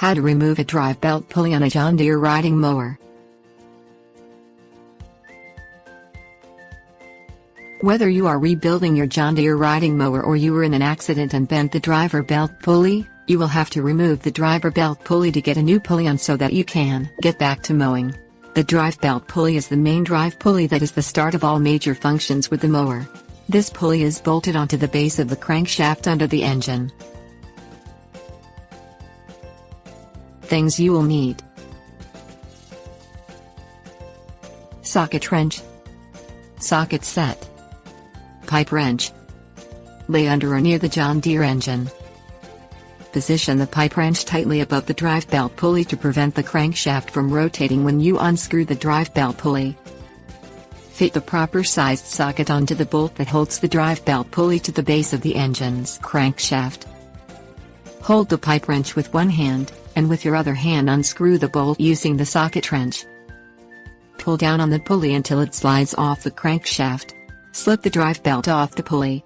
How to remove a drive belt pulley on a John Deere riding mower. Whether you are rebuilding your John Deere riding mower or you were in an accident and bent the driver belt pulley, you will have to remove the driver belt pulley to get a new pulley on so that you can get back to mowing. The drive belt pulley is the main drive pulley that is the start of all major functions with the mower. This pulley is bolted onto the base of the crankshaft under the engine. Things you will need: socket wrench, socket set, pipe wrench. Lay under or near the John Deere engine. Position the pipe wrench tightly above the drive belt pulley to prevent the crankshaft from rotating when you unscrew the drive belt pulley. Fit the proper sized socket onto the bolt that holds the drive belt pulley to the base of the engine's crankshaft. Hold the pipe wrench with one hand, and with your other hand unscrew the bolt using the socket wrench. Pull down on the pulley until it slides off the crankshaft. Slip the drive belt off the pulley,